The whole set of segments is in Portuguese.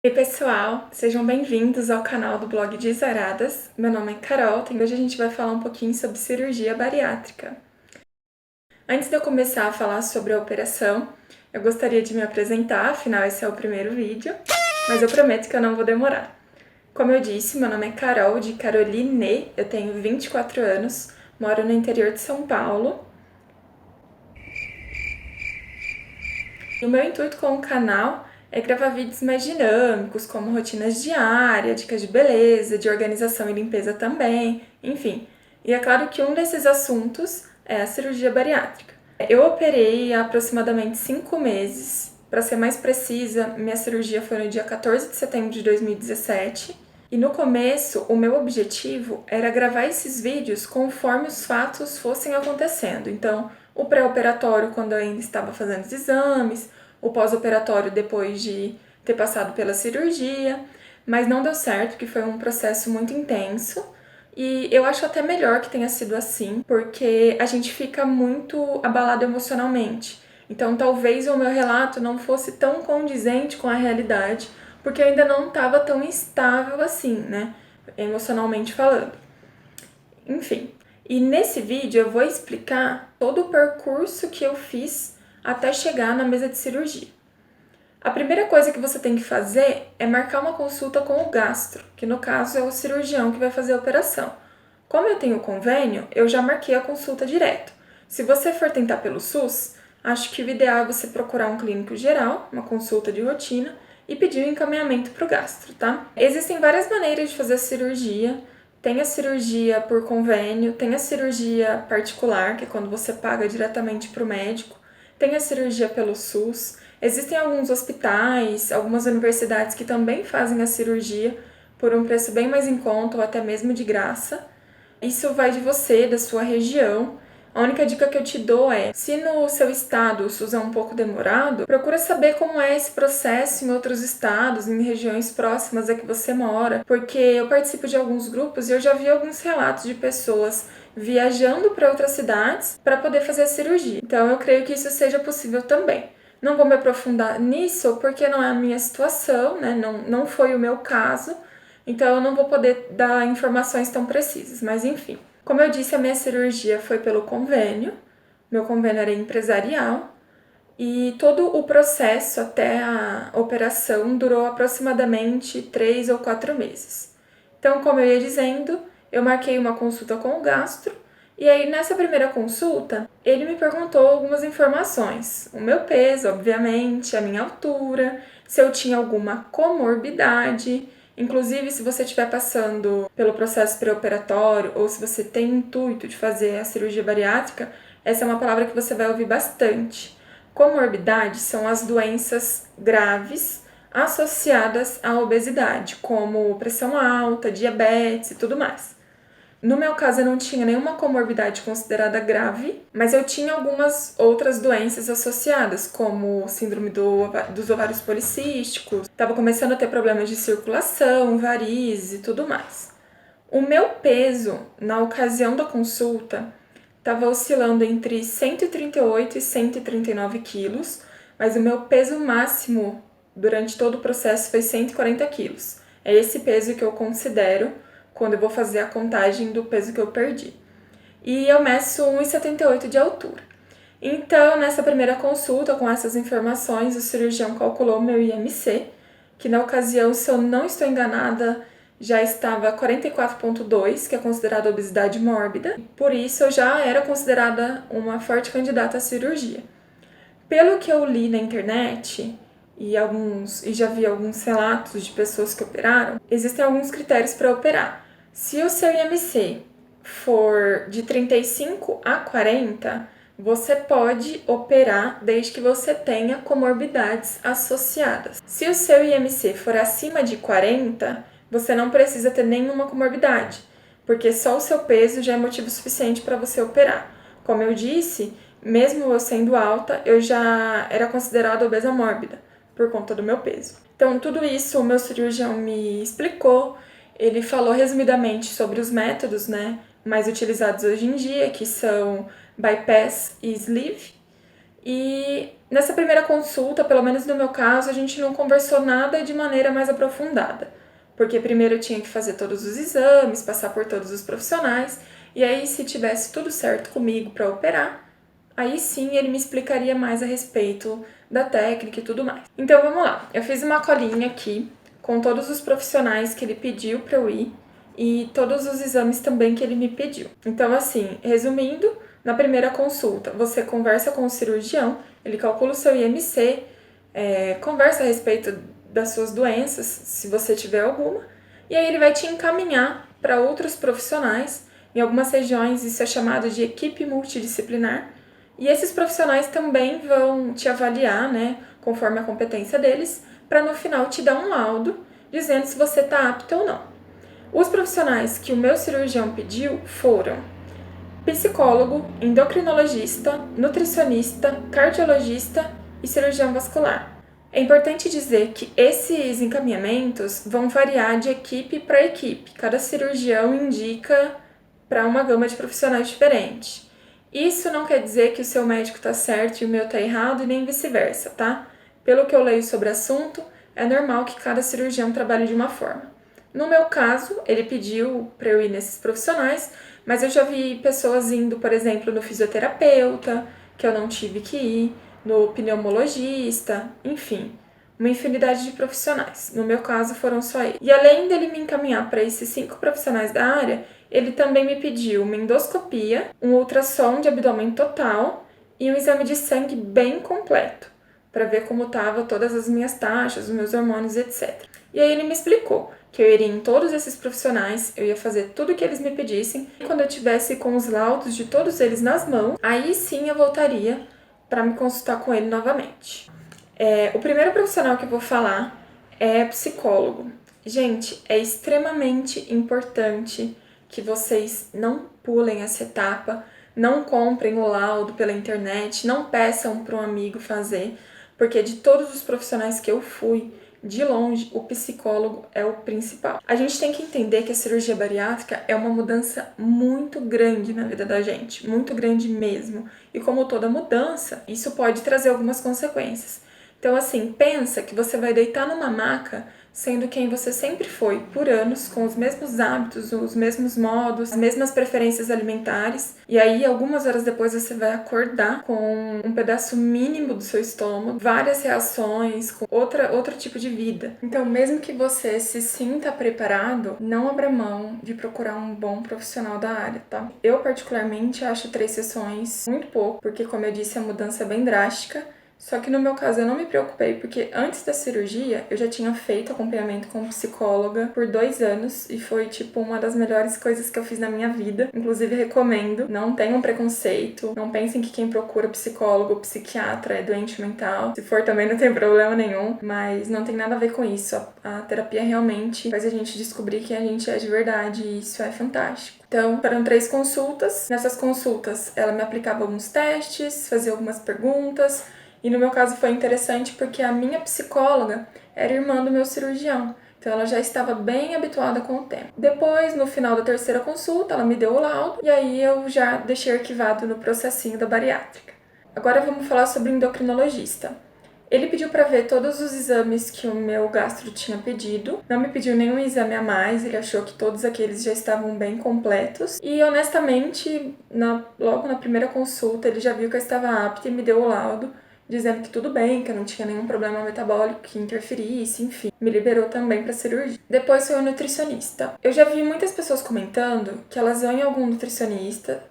Oi pessoal, sejam bem-vindos ao canal do blog de Zaradas. Meu nome é Carol e hoje a gente vai falar um pouquinho sobre cirurgia bariátrica. Antes de eu começar a falar sobre a operação, eu gostaria de me apresentar, afinal esse é o primeiro vídeo, mas eu prometo que eu não vou demorar. Como eu disse, meu nome é Carol, de Caroline, eu tenho 24 anos, moro no interior de São Paulo. E o meu intuito com o canal é gravar vídeos mais dinâmicos, como rotinas diárias, dicas de beleza, de organização e limpeza também, enfim. E é claro que um desses assuntos é a cirurgia bariátrica. Eu operei há aproximadamente 5 meses. Para ser mais precisa, minha cirurgia foi no dia 14 de setembro de 2017. E no começo, o meu objetivo era gravar esses vídeos conforme os fatos fossem acontecendo. Então, o pré-operatório, quando eu ainda estava fazendo os exames, o pós-operatório depois de ter passado pela cirurgia, mas não deu certo, porque foi um processo muito intenso. E eu acho até melhor que tenha sido assim, porque a gente fica muito abalado emocionalmente. Então, talvez o meu relato não fosse tão condizente com a realidade, porque eu ainda não estava tão estável assim, né? Emocionalmente falando. Enfim. E nesse vídeo eu vou explicar todo o percurso que eu fiz até chegar na mesa de cirurgia. A primeira coisa que você tem que fazer é marcar uma consulta com o gastro, que no caso é o cirurgião que vai fazer a operação. Como eu tenho convênio, eu já marquei a consulta direto. Se você for tentar pelo SUS, acho que o ideal é você procurar um clínico geral, uma consulta de rotina, e pedir o encaminhamento para o gastro, tá? Existem várias maneiras de fazer a cirurgia. Tem a cirurgia por convênio, tem a cirurgia particular, que é quando você paga diretamente para o médico, tem a cirurgia pelo SUS. Existem alguns hospitais, algumas universidades que também fazem a cirurgia por um preço bem mais em conta ou até mesmo de graça. Isso vai de você, da sua região. A única dica que eu te dou é, se no seu estado o SUS é um pouco demorado, procura saber como é esse processo em outros estados, em regiões próximas a que você mora, porque eu participo de alguns grupos e eu já vi alguns relatos de pessoas viajando para outras cidades para poder fazer a cirurgia. Então eu creio que isso seja possível também. Não vou me aprofundar nisso porque não é a minha situação, né? Não foi o meu caso, então eu não vou poder dar informações tão precisas, mas enfim. Como eu disse, a minha cirurgia foi pelo convênio, meu convênio era empresarial, e todo o processo até a operação durou aproximadamente 3 ou 4 meses. Então, como eu ia dizendo, eu marquei uma consulta com o gastro, e aí nessa primeira consulta, ele me perguntou algumas informações. O meu peso, obviamente, a minha altura, se eu tinha alguma comorbidade. Inclusive, se você estiver passando pelo processo pré-operatório ou se você tem intuito de fazer a cirurgia bariátrica, essa é uma palavra que você vai ouvir bastante. Comorbidades são as doenças graves associadas à obesidade, como pressão alta, diabetes e tudo mais. No meu caso, eu não tinha nenhuma comorbidade considerada grave, mas eu tinha algumas outras doenças associadas, como síndrome dos ovários policísticos, estava começando a ter problemas de circulação, varizes e tudo mais. O meu peso, na ocasião da consulta, estava oscilando entre 138 e 139 quilos, mas o meu peso máximo durante todo o processo foi 140 quilos. É esse peso que eu considero quando eu vou fazer a contagem do peso que eu perdi. E eu meço 1,78 de altura. Então, nessa primeira consulta, com essas informações, o cirurgião calculou meu IMC, que na ocasião, se eu não estou enganada, já estava 44,2, que é considerada obesidade mórbida. Por isso, eu já era considerada uma forte candidata à cirurgia. Pelo que eu li na internet, e já vi alguns relatos de pessoas que operaram, existem alguns critérios para operar. Se o seu IMC for de 35 a 40, você pode operar desde que você tenha comorbidades associadas. Se o seu IMC for acima de 40, você não precisa ter nenhuma comorbidade, porque só o seu peso já é motivo suficiente para você operar. Como eu disse, mesmo eu sendo alta, eu já era considerada obesa mórbida por conta do meu peso. Então, tudo isso o meu cirurgião me explicou. Ele falou resumidamente sobre os métodos, né, mais utilizados hoje em dia, que são bypass e sleeve. E nessa primeira consulta, pelo menos no meu caso, a gente não conversou nada de maneira mais aprofundada. Porque primeiro eu tinha que fazer todos os exames, passar por todos os profissionais, e aí se tivesse tudo certo comigo para operar, aí sim ele me explicaria mais a respeito da técnica e tudo mais. Então vamos lá, eu fiz uma colinha aqui com todos os profissionais que ele pediu para eu ir e todos os exames também que ele me pediu. Então assim, resumindo, na primeira consulta você conversa com o cirurgião, ele calcula o seu IMC, conversa a respeito das suas doenças, se você tiver alguma, e aí ele vai te encaminhar para outros profissionais. Em algumas regiões isso é chamado de equipe multidisciplinar, e esses profissionais também vão te avaliar, né, conforme a competência deles, para no final te dar um laudo dizendo se você está apto ou não. Os profissionais que o meu cirurgião pediu foram psicólogo, endocrinologista, nutricionista, cardiologista e cirurgião vascular. É importante dizer que esses encaminhamentos vão variar de equipe para equipe. Cada cirurgião indica para uma gama de profissionais diferente. Isso não quer dizer que o seu médico está certo e o meu está errado e nem vice-versa, tá? Pelo que eu leio sobre o assunto, é normal que cada cirurgião trabalhe de uma forma. No meu caso, ele pediu para eu ir nesses profissionais, mas eu já vi pessoas indo, por exemplo, no fisioterapeuta, que eu não tive que ir, no pneumologista, enfim, uma infinidade de profissionais. No meu caso, foram só eles. E além dele me encaminhar para esses 5 profissionais da área, ele também me pediu uma endoscopia, um ultrassom de abdômen total e um exame de sangue bem completo, para ver como estavam todas as minhas taxas, os meus hormônios, etc. E aí ele me explicou que eu iria em todos esses profissionais, eu ia fazer tudo o que eles me pedissem, e quando eu tivesse com os laudos de todos eles nas mãos, aí sim eu voltaria para me consultar com ele novamente. O primeiro profissional que eu vou falar é psicólogo. Gente, é extremamente importante que vocês não pulem essa etapa, não comprem o laudo pela internet, não peçam para um amigo fazer, porque de todos os profissionais que eu fui, de longe, o psicólogo é o principal. A gente tem que entender que a cirurgia bariátrica é uma mudança muito grande na vida da gente, muito grande mesmo. E como toda mudança, isso pode trazer algumas consequências. Então, assim, pensa que você vai deitar numa maca sendo quem você sempre foi, por anos, com os mesmos hábitos, os mesmos modos, as mesmas preferências alimentares, e aí algumas horas depois você vai acordar com um pedaço mínimo do seu estômago, várias reações, com outro tipo de vida. Então, mesmo que você se sinta preparado, não abra mão de procurar um bom profissional da área, tá? Eu, particularmente, acho 3 sessões muito pouco, porque, como eu disse, a mudança é bem drástica. Só que no meu caso eu não me preocupei, porque antes da cirurgia eu já tinha feito acompanhamento com psicóloga por 2 anos e foi tipo uma das melhores coisas que eu fiz na minha vida. Inclusive recomendo, não tenham preconceito, não pensem que quem procura psicólogo ou psiquiatra é doente mental. Se for também não tem problema nenhum, mas não tem nada a ver com isso. A terapia realmente faz a gente descobrir quem a gente é de verdade e isso é fantástico. Então, foram 3 consultas. Nessas consultas ela me aplicava alguns testes, fazia algumas perguntas. E no meu caso foi interessante porque a minha psicóloga era irmã do meu cirurgião. Então ela já estava bem habituada com o tema. Depois, no final da 3ª consulta, ela me deu o laudo e aí eu já deixei arquivado no processinho da bariátrica. Agora vamos falar sobre o endocrinologista. Ele pediu para ver todos os exames que o meu gastro tinha pedido. Não me pediu nenhum exame a mais, ele achou que todos aqueles já estavam bem completos. E honestamente, logo na primeira consulta, ele já viu que eu estava apta e me deu o laudo, dizendo que tudo bem, que eu não tinha nenhum problema metabólico que interferisse, enfim. Me liberou também para cirurgia. Depois foi o nutricionista. Eu já vi muitas pessoas comentando que elas vão em algum nutricionista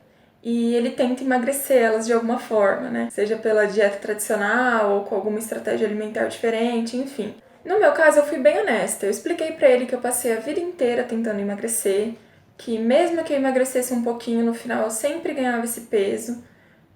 e ele tenta emagrecer elas de alguma forma, né? Seja pela dieta tradicional ou com alguma estratégia alimentar diferente, enfim. No meu caso, eu fui bem honesta. Eu expliquei pra ele que eu passei a vida inteira tentando emagrecer, que mesmo que eu emagrecesse um pouquinho, no final eu sempre ganhava esse peso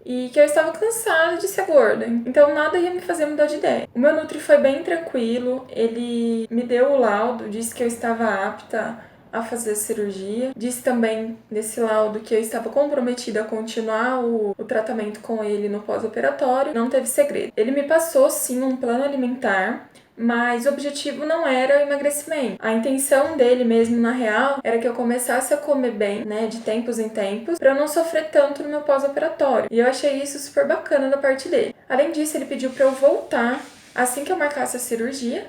e que eu estava cansada de ser gorda, então nada ia me fazer mudar de ideia. O meu nutri foi bem tranquilo, ele me deu o laudo, disse que eu estava apta a fazer a cirurgia, disse também nesse laudo que eu estava comprometida a continuar o tratamento com ele no pós-operatório, não teve segredo. Ele me passou sim um plano alimentar, mas o objetivo não era o emagrecimento. A intenção dele mesmo, na real, era que eu começasse a comer bem, né, de tempos em tempos, pra eu não sofrer tanto no meu pós-operatório. E eu achei isso super bacana da parte dele. Além disso, ele pediu pra eu voltar assim que eu marcasse a cirurgia,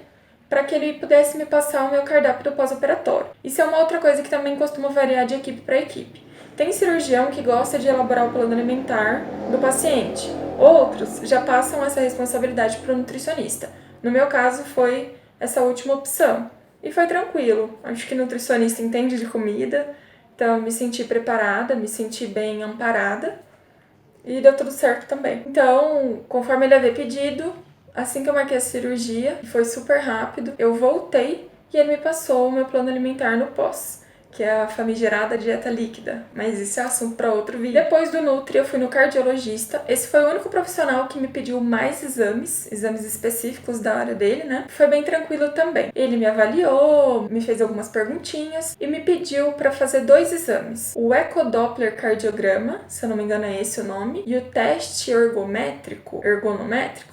para que ele pudesse me passar o meu cardápio do pós-operatório. Isso é uma outra coisa que também costuma variar de equipe para equipe. Tem cirurgião que gosta de elaborar o plano alimentar do paciente. Outros já passam essa responsabilidade para o nutricionista. No meu caso, foi essa última opção. E foi tranquilo. Acho que o nutricionista entende de comida, então eu me senti preparada, me senti bem amparada e deu tudo certo também. Então, conforme ele havia pedido, assim que eu marquei a cirurgia, foi super rápido, eu voltei e ele me passou o meu plano alimentar no pós, que é a famigerada dieta líquida, mas isso é assunto para outro vídeo. Depois do Nutri, eu fui no cardiologista. Esse foi o único profissional que me pediu mais exames específicos da área dele, né? Foi bem tranquilo também. Ele me avaliou, me fez algumas perguntinhas e me pediu para fazer 2 exames. O ecodoppler cardiograma, se eu não me engano é esse o nome, e o teste ergonométrico,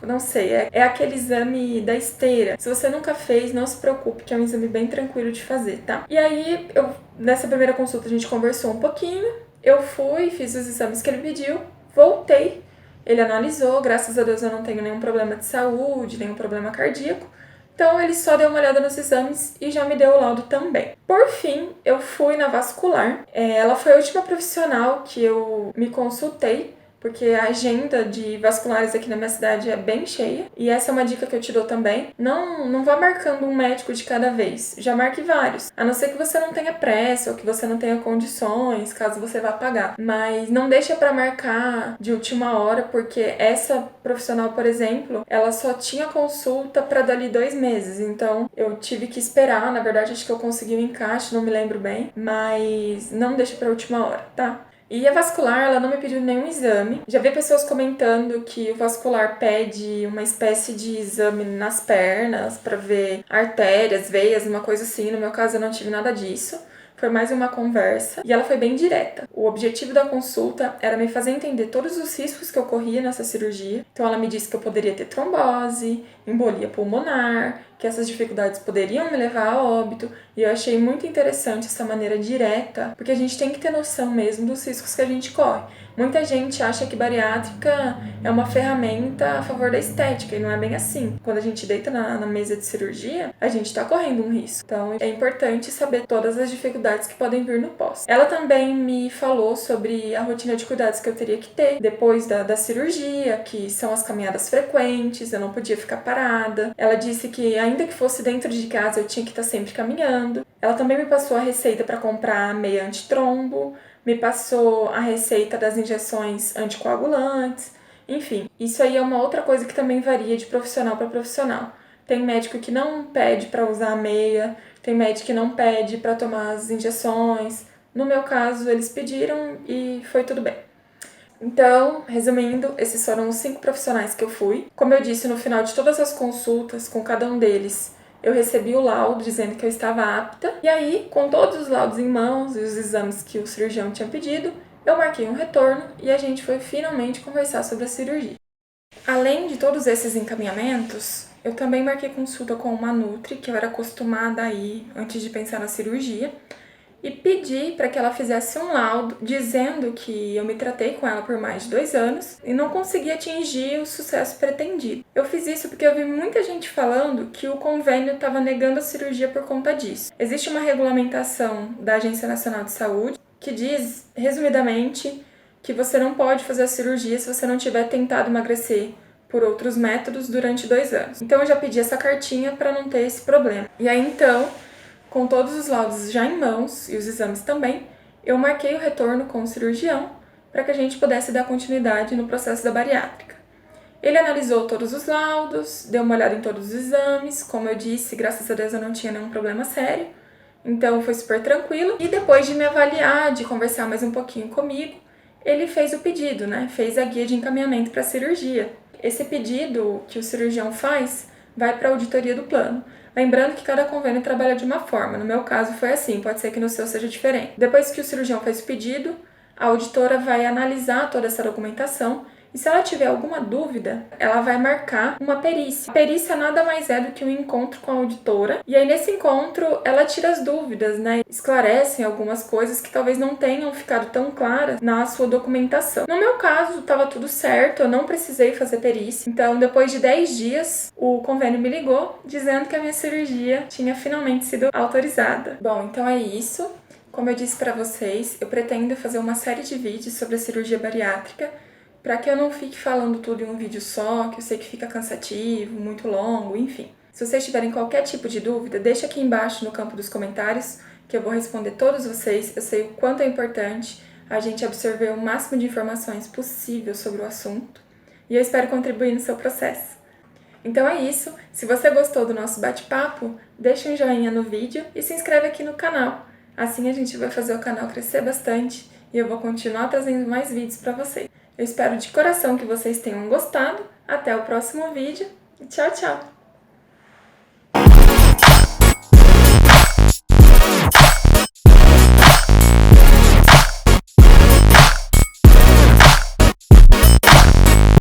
não sei, é aquele exame da esteira. Se você nunca fez, não se preocupe, que é um exame bem tranquilo de fazer, tá? E aí, nessa primeira consulta a gente conversou um pouquinho, eu fui, fiz os exames que ele pediu, voltei, ele analisou, graças a Deus eu não tenho nenhum problema de saúde, nenhum problema cardíaco, então ele só deu uma olhada nos exames e já me deu o laudo também. Por fim, eu fui na vascular, ela foi a última profissional que eu me consultei, porque a agenda de vasculares aqui na minha cidade é bem cheia. E essa é uma dica que eu te dou também. Não vá marcando um médico de cada vez. Já marque vários. A não ser que você não tenha pressa ou que você não tenha condições, caso você vá pagar. Mas não deixa pra marcar de última hora, porque essa profissional, por exemplo, ela só tinha consulta pra dali 2 meses. Então, eu tive que esperar. Na verdade, acho que eu consegui um encaixe, não me lembro bem. Mas não deixa pra última hora, tá? E a vascular, ela não me pediu nenhum exame. Já vi pessoas comentando que o vascular pede uma espécie de exame nas pernas para ver artérias, veias, uma coisa assim. No meu caso, eu não tive nada disso. Foi mais uma conversa e ela foi bem direta. O objetivo da consulta era me fazer entender todos os riscos que eu corria nessa cirurgia. Então ela me disse que eu poderia ter trombose, embolia pulmonar, que essas dificuldades poderiam me levar a óbito. E eu achei muito interessante essa maneira direta, porque a gente tem que ter noção mesmo dos riscos que a gente corre. Muita gente acha que bariátrica é uma ferramenta a favor da estética, e não é bem assim. Quando a gente deita na mesa de cirurgia, a gente está correndo um risco. Então, é importante saber todas as dificuldades que podem vir no pós. Ela também me falou sobre a rotina de cuidados que eu teria que ter depois da cirurgia, que são as caminhadas frequentes, eu não podia ficar parada. Ela disse que, ainda que fosse dentro de casa, eu tinha que estar sempre caminhando. Ela também me passou a receita para comprar meia antitrombo, me passou a receita das injeções anticoagulantes, enfim. Isso aí é uma outra coisa que também varia de profissional para profissional. Tem médico que não pede para usar a meia, tem médico que não pede para tomar as injeções. No meu caso, eles pediram e foi tudo bem. Então, resumindo, esses foram os 5 profissionais que eu fui. Como eu disse, no final de todas as consultas com cada um deles, eu recebi o laudo dizendo que eu estava apta. E aí, com todos os laudos em mãos e os exames que o cirurgião tinha pedido, eu marquei um retorno e a gente foi finalmente conversar sobre a cirurgia. Além de todos esses encaminhamentos, eu também marquei consulta com uma nutri, que eu era acostumada a ir antes de pensar na cirurgia, e pedi para que ela fizesse um laudo dizendo que eu me tratei com ela por mais de 2 anos e não consegui atingir o sucesso pretendido. Eu fiz isso porque eu vi muita gente falando que o convênio estava negando a cirurgia por conta disso. Existe uma regulamentação da Agência Nacional de Saúde que diz, resumidamente, que você não pode fazer a cirurgia se você não tiver tentado emagrecer por outros métodos durante 2 anos. Então eu já pedi essa cartinha para não ter esse problema. E aí então, com todos os laudos já em mãos e os exames também, eu marquei o retorno com o cirurgião para que a gente pudesse dar continuidade no processo da bariátrica. Ele analisou todos os laudos, deu uma olhada em todos os exames, como eu disse, graças a Deus eu não tinha nenhum problema sério, então foi super tranquilo. E depois de me avaliar, de conversar mais um pouquinho comigo, ele fez o pedido, né? Fez a guia de encaminhamento para a cirurgia. Esse pedido que o cirurgião faz vai para a auditoria do plano. Lembrando que cada convênio trabalha de uma forma. No meu caso foi assim, pode ser que no seu seja diferente. Depois que o cirurgião fez o pedido, a auditora vai analisar toda essa documentação E se ela tiver alguma dúvida, ela vai marcar uma perícia. A perícia nada mais é do que um encontro com a auditora. E aí, nesse encontro, ela tira as dúvidas, né? Esclarece algumas coisas que talvez não tenham ficado tão claras na sua documentação. No meu caso, estava tudo certo, eu não precisei fazer perícia. Então, depois de 10 dias, o convênio me ligou dizendo que a minha cirurgia tinha finalmente sido autorizada. Bom, então é isso. Como eu disse para vocês, eu pretendo fazer uma série de vídeos sobre a cirurgia bariátrica, para que eu não fique falando tudo em um vídeo só, que eu sei que fica cansativo, muito longo, enfim. Se vocês tiverem qualquer tipo de dúvida, deixa aqui embaixo no campo dos comentários, que eu vou responder todos vocês. Eu sei o quanto é importante a gente absorver o máximo de informações possível sobre o assunto, e eu espero contribuir no seu processo. Então é isso, se você gostou do nosso bate-papo, deixa um joinha no vídeo e se inscreve aqui no canal. Assim a gente vai fazer o canal crescer bastante e eu vou continuar trazendo mais vídeos para vocês. Eu espero de coração que vocês tenham gostado. Até o próximo vídeo e tchau, tchau!